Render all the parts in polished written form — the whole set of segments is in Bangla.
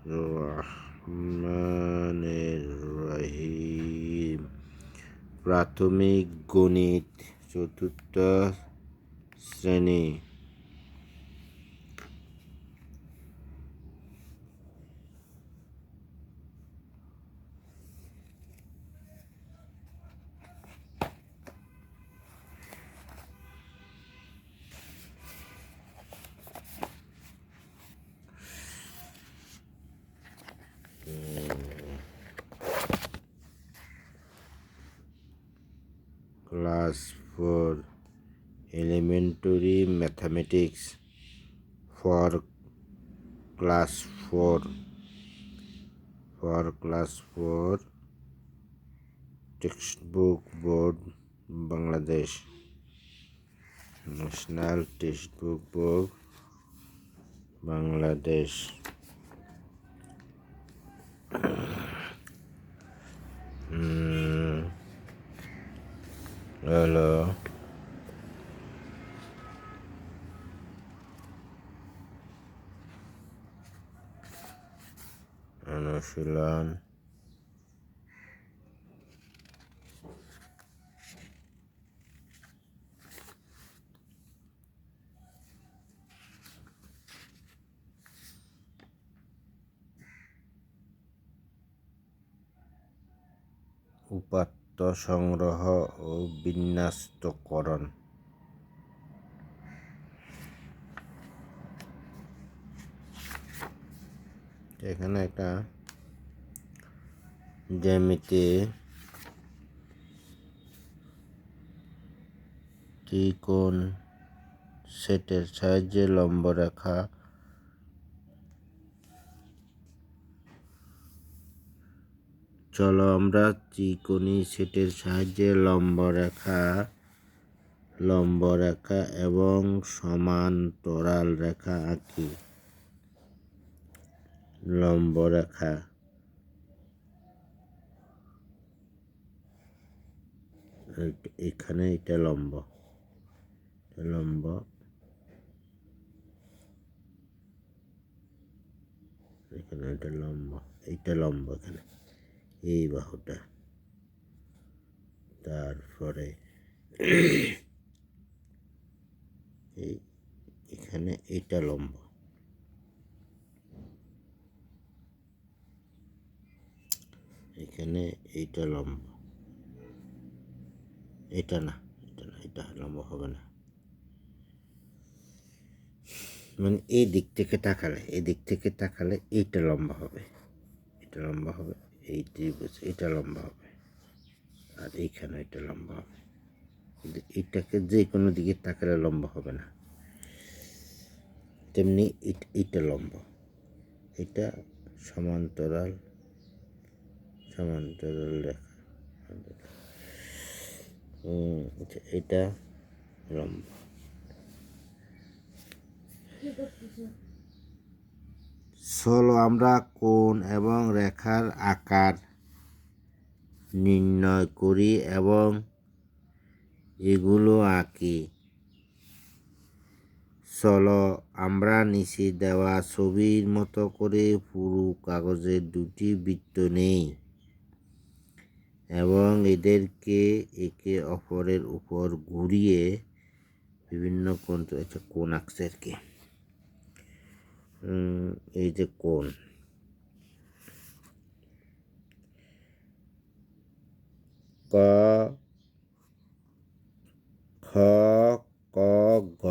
রহমানির রহিম। প্রাথমিক গণিত, চতুর্থ শ্রেণী। Class 4 elementary mathematics for class 4 textbook board Bangladesh, national textbook board Bangladesh। Hello, অনুশীলন। উপাত্ত সংগ্রহ ও বিন্যস্তকরণ। এখানে একটা জ্যামিতি ত্রিকোণ সেটের সাহায্যে লম্ব রেখা চলো আমরা ত্রিকোণী সেটের সাহায্যে লম্ব রেখা এবং সমান্তরাল রেখা আঁকি। লম্ব রেখা, এখানে এটা লম্ব, এখানে এটা লম্ব, এখানে এই বাহুটা, তারপরে এখানে এটা লম্ব, এখানে এইটা লম্ব, এটা না, এটা লম্ব হবে না। মানে এই দিক থেকে তাকালে এইটা লম্বা হবে, এই ত্রিভুজ এটা লম্বা হবে, আর এইখানে এটা লম্বা হবে। কিন্তু এটাকে যে কোনো দিকে তাকালে লম্বা হবে না। তেমনি এটা লম্বা, এটা সমান্তরাল রেখা, এটা লম্বা। চলো আমরা কোণ এবং রেখার আকার নির্ণয় করি এবং এগুলো আঁকি। চলো আমরা নিচে দেওয়া ছবির মতো করে পুরো কাগজে দুটি বৃত্ত নেই এবং এদেরকে একে অপরের উপর ঘুরিয়ে বিভিন্ন কোণ আঁকছে আর কি। এই যে কোণ, ক খ ক গ,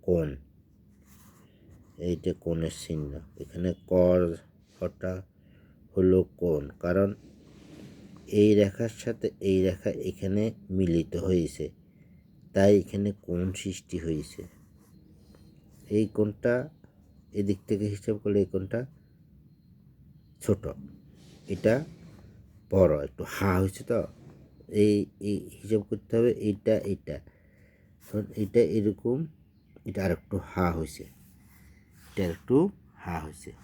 কোণ, এইটা কোণের চিহ্ন। এখানে কটা হলো কোণ, কারণ এই রেখার সাথে এই রেখা এখানে মিলিত হয়েছে, তাই এখানে কোণ সৃষ্টি হয়েছে। এই কোণটা এদিক থেকে হিসাব করলে এই কোণটা ছোট, এটা বড়, একটু হয়েছে তো এই হিসাব করতে হবে। এটা এটা এরকম, এটা আর একটু হয়েছে,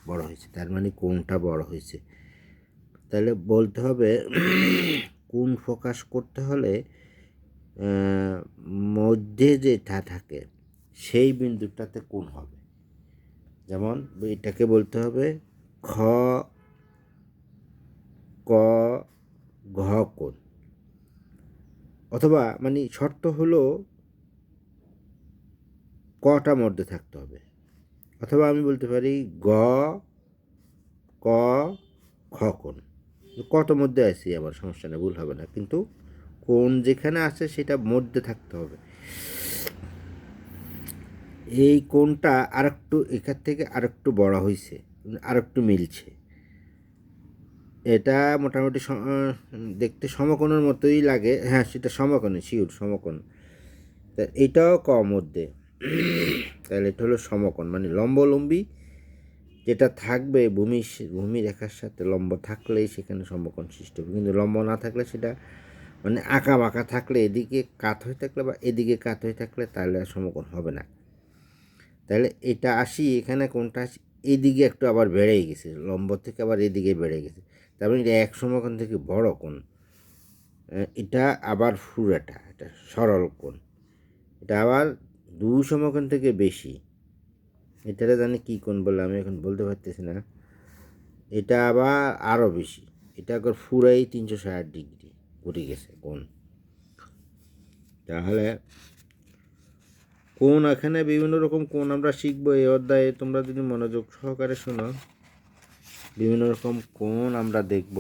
বড় হয়েছে, তার মানে কোণটা বড় হয়েছে। তাহলে বলতে হবে কোণ ফোকাস করতে হলে মধ্যে যেটা থাকে সেই বিন্দুটাতে কোণ হবে। যেমন এটাকে বলতে হবে খ ক ঘ কোণ, অথবা মানে শর্ত হলো কটা মধ্যে থাকতে হবে, অথবা আমি বলতে পারি গ ক খ কোণ। কত মধ্যে আছে আমার সমস্যা নেই, ভুল হবে না, কিন্তু কোণ যেখানে আছে সেটা মধ্যে থাকতে হবে। এই কোণটা আরেকটু এখান থেকে আরেকটু বড় হয়েছে, আরেকটু মিলছে, এটা মোটামুটি দেখতে সমকোণের মতোই লাগে। হ্যাঁ, সেটা সমকোণে, শিওর সমকোণ। তা এটাও কম মধ্যে, তাহলে এটা হলো সমকোণ, মানে লম্বলম্বী যেটা থাকবে ভূমি রেখার সাথে লম্ব থাকলেই সেখানে সমকোণ সৃষ্টি হবে, কিন্তু লম্ব না থাকলে সেটা মানে আঁকা বাঁকা থাকলে, এদিকে কাত হয়ে থাকলে বা এদিকে কাত হয়ে থাকলে তাহলে আর সমকোণ হবে না। তাহলে এটা আসি এখানে কোনটা আসি, এদিকে একটু আবার বেড়ে গেছে, লম্ব থেকে আবার এদিকে বেড়ে গেছে, তার মানে এটা এক সমকোণ থেকে বড় কোণ। এটা আবার ফুরাটা, এটা সরল কোণ, এটা আবার দুই সমকোণ থেকে বেশি। এটারে জানি কী কোণ বলে, আমি এখন বলতে পারতেছি না। এটা আবার আরও বেশি, এটা একবার ফুরাই 360 ডিগ্রি ঘুরে গেছে কোণ। তাহলে কোণ, এখানে বিভিন্ন রকম কোণ আমরা শিখবো এই অধ্যায়ে, তোমরা যদি মনোযোগ সহকারে শোনো, বিভিন্ন রকম কোণ আমরা দেখব।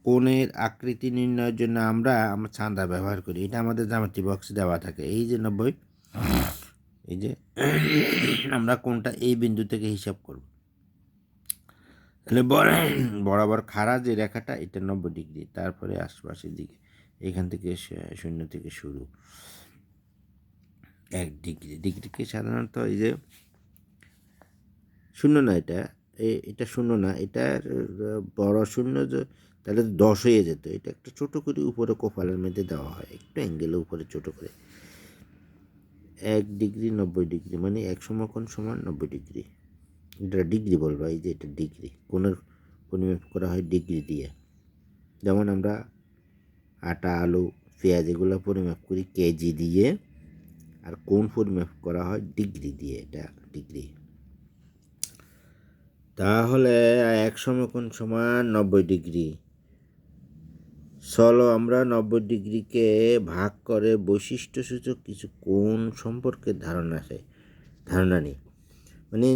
কোণের আকৃতি নির্ণয়ের জন্য আমরা চাঁদা ব্যবহার করি। এটা আমাদের জ্যামিতি বক্সে দেওয়া থাকে। এই যে 90, এই যে আমরা কোণটা এই বিন্দু থেকে হিসাব করব। তাহলে বরাবর খাড়া যে রেখাটা, এটা 90 ডিগ্রি, তারপরে আশপাশের দিকে এখান থেকে 0 থেকে শুরু 1 ডিগ্রি। ডিগ্রিকে সাধারণত এই যে 0 না, এটা 0 না, এটার বড় 0 যে, তাহলে 10 হয়ে যেত। এটা একটা ছোটো করে উপরে কপালের মধ্যে দেওয়া হয়, একটু অ্যাঙ্গেলে উপরে ছোটো করে। 1 ডিগ্রি 90 ডিগ্রি, মানে এক সমকোণ সমান 90 ডিগ্রি। এটা ডিগ্রি বলবো, এই যে এটা ডিগ্রি, কোণের পরিমাপ করা হয় ডিগ্রি দিয়ে। যেমন আমরা আটা, আলু, পেঁয়াজ এগুলো পরিমাপ করি কেজি দিয়ে, আর কোণ পরিমাপ করা হয় ডিগ্রি দিয়ে, এটা ডিগ্রি। তাহলে এক সমকোণ সমান 90 ডিগ্রি। চলো আমরা 90 ডিগ্রিকে ভাগ করে বৈশিষ্ট্যসূচক কিছু কোণ সম্পর্কে ধারণা নিই। মানে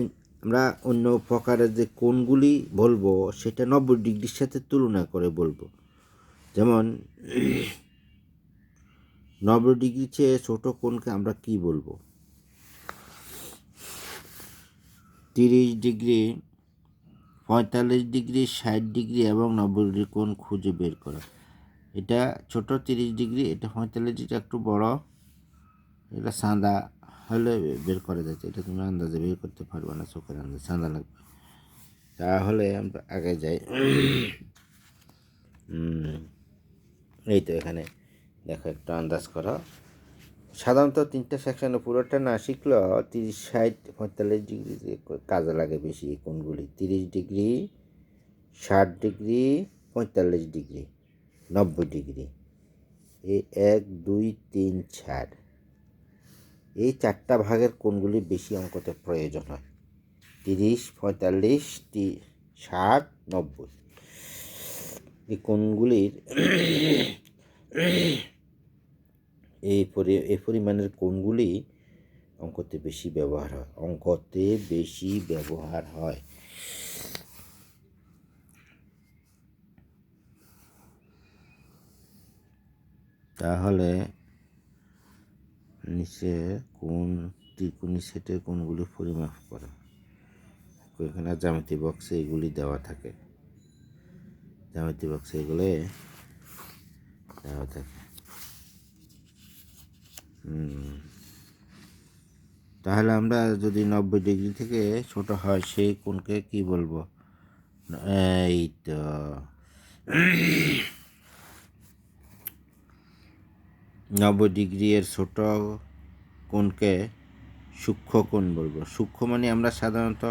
আমরা অন্য প্রকারের যে কোণগুলি বলবো সেটা 90 ডিগ্রির সাথে তুলনা করে বলবো। যেমন 90 ডিগ্রির চেয়ে ছোটো কোণকে আমরা কি বলবো? 30 ডিগ্রি, 45 ডিগ্রি, 60 ডিগ্রি এবং 90 ডিগ্রি কোণ খুঁজে বের করা। এটা ছোট 30 ডিগ্রি, এটা 45 ডিগ্রি, একটু বড়, এটা সাদা হলে বের করা যাচ্ছে। এটা তুমি আন্দাজে বের করতে পারবে না, চোখের আন্দাজ সাদা লাগবে। তাহলে আমরা আগে যাই। এই তো এখানে দেখো, একটু আন্দাজ করো। সাধারণত 3টে সেকশনে, পুরোটা না শিখলেও 30, 60, 45 ডিগ্রি কাজে লাগে বেশি এই কোণগুলি। 30 ডিগ্রি, 60 ডিগ্রি, 45 ডিগ্রি, 90 ডিগ্রি, এই 1, 2, 3, 4, এই 4টা ভাগের কোণগুলি বেশি অঙ্কতে প্রয়োজন হয়। 30, 45, 60, 90, এই কোণগুলির এই পরিমাণের কোণগুলি অঙ্কতে বেশি ব্যবহার হয়। তাহলে নিচে কোণ ত্রিকোণী সেটের কোণগুলি পরিমাপ করা, এখানে জ্যামিতি বক্সে এগুলি দেওয়া থাকে, জ্যামিতি বক্সে এগুলো দেওয়া থাকে। তাহলে আমরা যদি 90 ডিগ্রি থেকে ছোট হয় সেই কোণকে কি বলবো? এই তো 90 ডিগ্রি এর ছোট কোণকে সূক্ষ্ম কোণ বলবো। সূক্ষ্ম মানে আমরা সাধারণত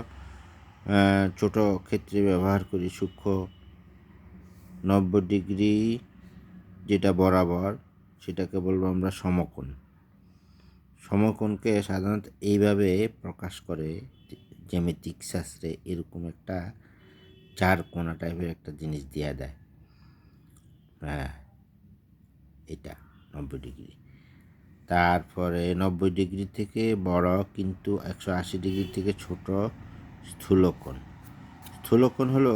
ছোট ক্ষেত্রে ব্যবহার করি সূক্ষ্ম। 90 ডিগ্রি যেটা বরাবর সেটাকে বলবো আমরা সমকোণ। সমকোণকে সাধারণত এইভাবে প্রকাশ করে জ্যামিতিক শাস্ত্রে, এরকম একটা চার কোণা টাইপের একটা জিনিস দেওয়া দেয়। হ্যাঁ, এটা 90 ডিগ্রি। তারপরে 90 ডিগ্রি থেকে বড় কিন্তু 180 ডিগ্রি থেকে ছোট স্থূলকোণ। স্থূলকোণ হলো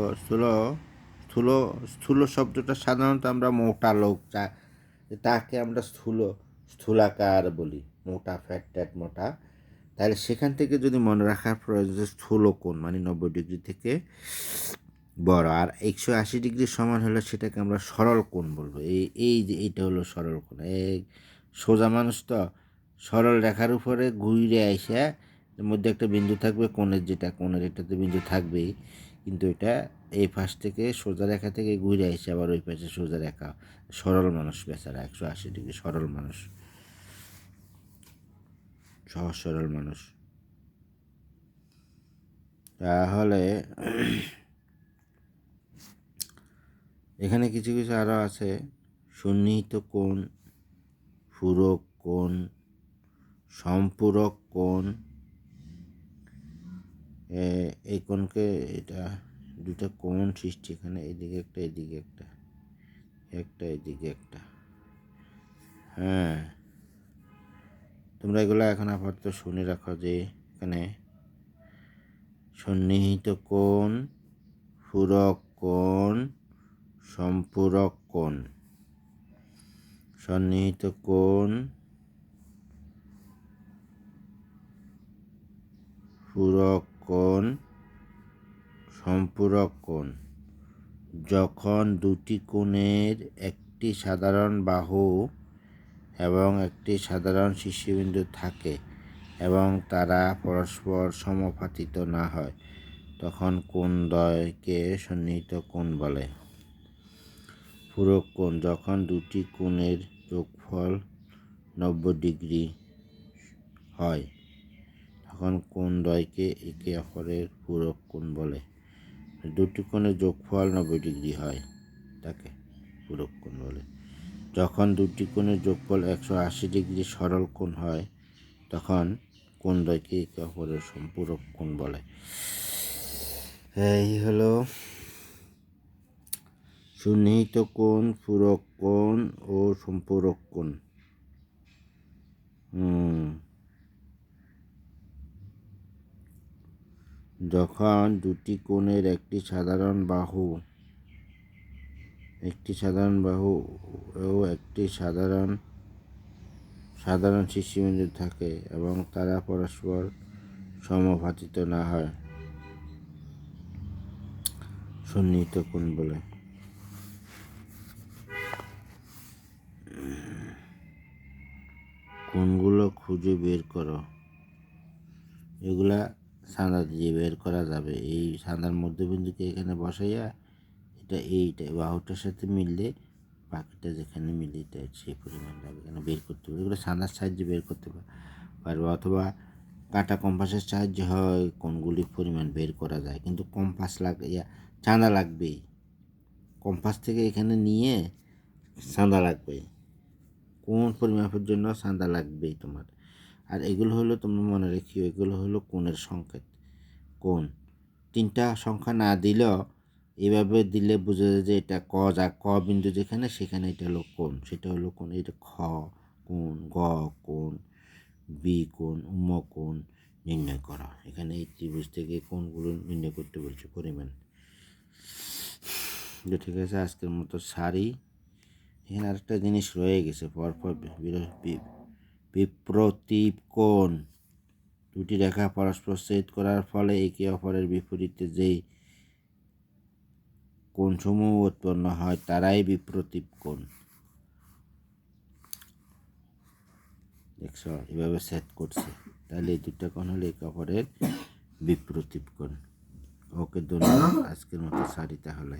স্থূল শব্দটা সাধারণত আমরা মোটা লোক তাকে আমরা স্থূলাকার বলি, মোটা ফ্যাট মোটা। তাহলে সেখান থেকে যদি মনে রাখার প্রয়োজন যে স্থূলকোণ মানে 90 ডিগ্রি থেকে বড়, আর 180 ডিগ্রি সমান হলে সেটাকে আমরা সরল কোণ বলবো। এই যে এইটা হলো সরল কোণ। এই সোজা মানুষ তো সরল রেখার উপরে ঘুরে এসে এর মধ্যে একটা বিন্দু থাকবে, কোণের এটাতে বিন্দু থাকবেই, কিন্তু এটা এই পাশ থেকে সোজা রেখা থেকে ঘুরে এসে আবার ওই পাশে সোজা রেখা। সরল মানুষ বেচারা, 180 ডিগ্রি সরল মানুষ, সহজ সরল মানুষ। তাহলে এখানে কিছু কিছু আরও আছে। সন্নিহিত কোণ, পূরক কোণ, সম্পূরক কোণ। এই কোণকে এটা দুটা কোণ সৃষ্টি, এখানে এদিকে একটা এদিকে একটা, এদিকে একটা। হ্যাঁ, তোমরা এগুলো এখন আপাতত শুনে রাখো যে এখানে সন্নিহিত কোণ, পূরক কোণ, সম্পূরক কোণ। সন্নিহিত কোণ, পূরক কোণ, সম্পূরক কোণ। যখন দুটি কোণের একটি সাধারণ বাহু এবং একটি সাধারণ শীর্ষবিন্দু থাকে এবং তারা পরস্পর সমাপতিত না হয়, তখন কোণদ্বয়কে সন্নিহিত কোণ বলে। পূরক কোণ, যখন দুটি কোণের যোগফল 90 ডিগ্রি হয়, তখন কোণদ্বয়কে একে অপরের পূরক কোণ বলে। দুটি কোণের যোগফল 90 ডিগ্রি হয় তাকে পূরক কোণ বলে। যখন দুটি কোণের যোগফল 180 ডিগ্রি সরল কোণ হয়, তখন কোণদ্বয়কে একে অপরের সম্পূরক কোণ বলে। এই হলো সন্নিহিত কোণ, পূরক কোণ ও সম্পূরক কোণ। যখন দুটি কোণের একটি সাধারণ বাহু ও একটি সাধারণ শীর্ষবিন্দু থাকে এবং তারা পরস্পর সমাপতিত না হয়, সন্নিহিত কোণ বলে। কোণগুলো খুঁজে বের করো। এগুলা সাদা দিয়ে বের করা যাবে। এই সাদার মধ্যবিন্দুকে এখানে বসাইয়া এইটা বাহুটার সাথে মিললে বাকিটা যেখানে মিলে এটা সেই পরিমাণ যাবে, এখানে বের করতে পারবে। এগুলো সাদার সাহায্যে বের করতে পারবে, অথবা কাঁটা কম্পাসের সাহায্যে হয় কোণগুলির পরিমাণ বের করা যায়। কিন্তু চাঁদা লাগবেই, কম্পাস থেকে এখানে নিয়ে চাঁদা লাগবে, কোণ পরিমাপের জন্য চাঁদা লাগবেই তোমার। আর এগুলো হলো তোমরা মনে রেখিও, এগুলো হলো কোণের সংকেত। কোণ তিনটা সংখ্যা না দিলেও এভাবে দিলে বোঝা যায় যে এটা ক বিন্দু যেখানে, সেখানে এটা হলো কোণ, সেটা হলো কোণ। এটা খ কোণ, গ কোণ, বি কোণ, উম কোণ নির্ণয় করা। এখানে এই ত্রিভুজ থেকে কোণগুলো নির্ণয় করতে বলছে পরিমাণ। ঠিক আছে, আজকের মতো সারি। এখানে আরেকটা জিনিস রয়ে গেছে, পরপর বিপ্রতীপ কোণ। দুটি রেখা পরস্পর ছেদ করার ফলে একে অপরের বিপরীতে যেই কোণসমূহ উৎপন্ন হয় তারাই বিপ্রতীপ কোণ। দেখছো, এভাবে ছেদ করছে, তাহলে এই দুটা কোণ হলে একে অপরের বিপ্রতীপ কোণ। ওকে, ধন্যবাদ। আজকের মতো সারি তাহলে।